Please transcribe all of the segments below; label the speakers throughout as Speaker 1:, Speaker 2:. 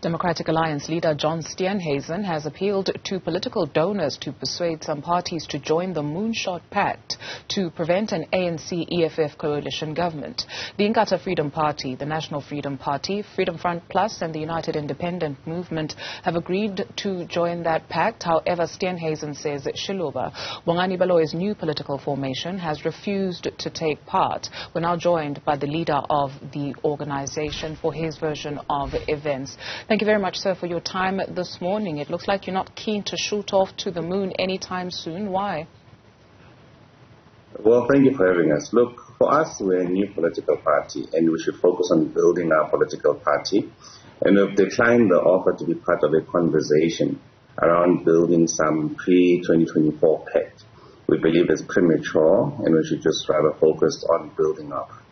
Speaker 1: Democratic Alliance leader John Steenhuisen has appealed to political donors to persuade some parties to join the moonshot pact to prevent an ANC-EFF coalition government. The Inkatha Freedom Party, the National Freedom Party, Freedom Front Plus and the United Independent Movement have agreed to join that pact. However, Steenhuisen says that Xiluva, Bongani Baloyi's new political formation, has refused to take part. We're now joined by the leader of the organization for his version of events. Thank you very much, sir, for your time this morning. It looks like you're not keen to shoot off to the moon anytime soon. Why?
Speaker 2: Well, thank you for having us. Look, for us, we're a new political party, and we should focus on building our political party. And we've declined the offer to be part of a conversation around building some pre-2024 pact. We believe it's premature, and we should just rather focus on building our party.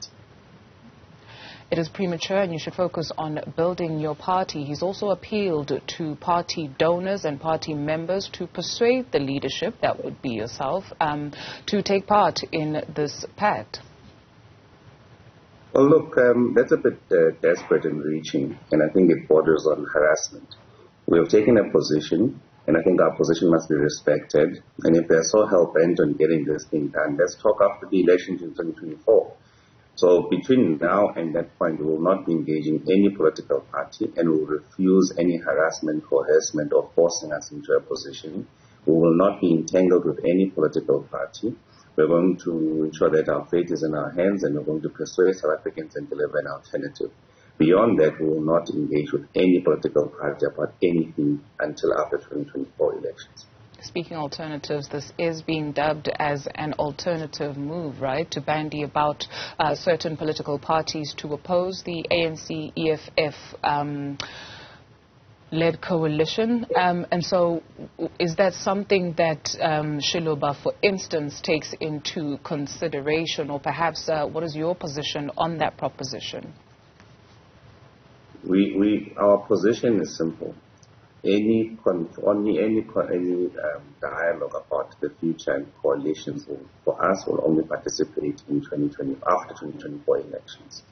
Speaker 1: It is premature and you should focus on building your party. He's also appealed to party donors and party members to persuade the leadership, that would be yourself, to take part in this pact.
Speaker 2: Well, look, that's a bit desperate and reaching, and I think it borders on harassment. We have taken a position, and I think our position must be respected. And if they're so hell-bent on getting this thing done, let's talk after the elections in 2024. So between now and that point, we will not be engaging any political party, and we will refuse any harassment, coercement, or forcing us into a position. We will not be entangled with any political party. We're going to ensure that our fate is in our hands, and we're going to persuade South Africans and deliver an alternative. Beyond that, we will not engage with any political party about anything until after 2024 elections.
Speaker 1: Speaking alternatives, this is being dubbed as an alternative move, right, to bandy about certain political parties to oppose the ANC-EFF led coalition. And so is that something that Xiluva, for instance, takes into consideration, or perhaps what is your position on that proposition?
Speaker 2: Our position is simple. Any dialogue about the future and coalitions for us will only participate in after 2024 elections.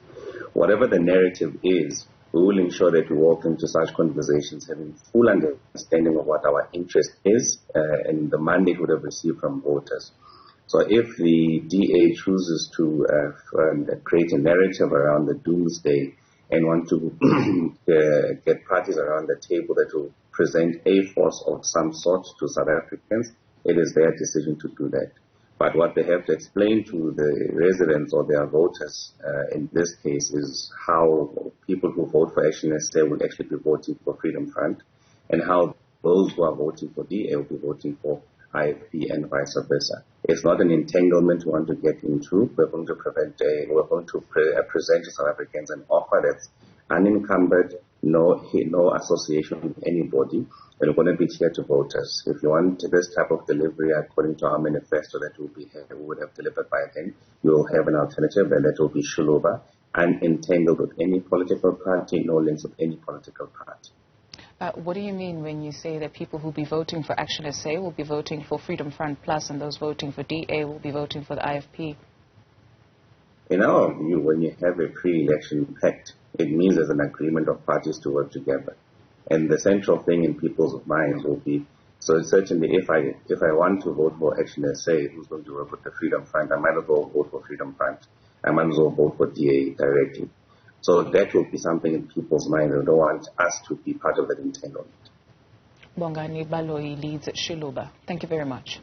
Speaker 2: Whatever the narrative is, we will ensure that we walk into such conversations having full understanding of what our interest is and the mandate we would have received from voters. So if the DA chooses to create a narrative around the doomsday and want to get parties around the table that will present a force of some sort to South Africans, it is their decision to do that. But what they have to explain to the residents or their voters in this case is how people who vote for Action SA will actually be voting for Freedom Front, and how those who are voting for DA will be voting for IFP and vice versa. It's not an entanglement we want to get into. We're going to present to South Africans an offer that's unencumbered, no association with anybody, and we're going to be clear to voters. If you want this type of delivery according to our manifesto that we would have delivered by then, you will have an alternative, and that will be Xiluva, unentangled with any political party, no links with any political party.
Speaker 1: What do you mean when you say that people who will be voting for Action SA will be voting for Freedom Front Plus, and those voting for DA will be voting for the IFP?
Speaker 2: In our view, when you have a pre-election pact, it means there's an agreement of parties to work together. And the central thing in people's minds will be, so certainly if I want to vote for Action SA, who's going to work with the Freedom Front, I might as well vote for Freedom Front. I might as well vote for DA directly. So that will be something in people's mind. They don't want us to be part of that entanglement.
Speaker 1: Bongani Baloyi leads Xiluva. Thank you very much.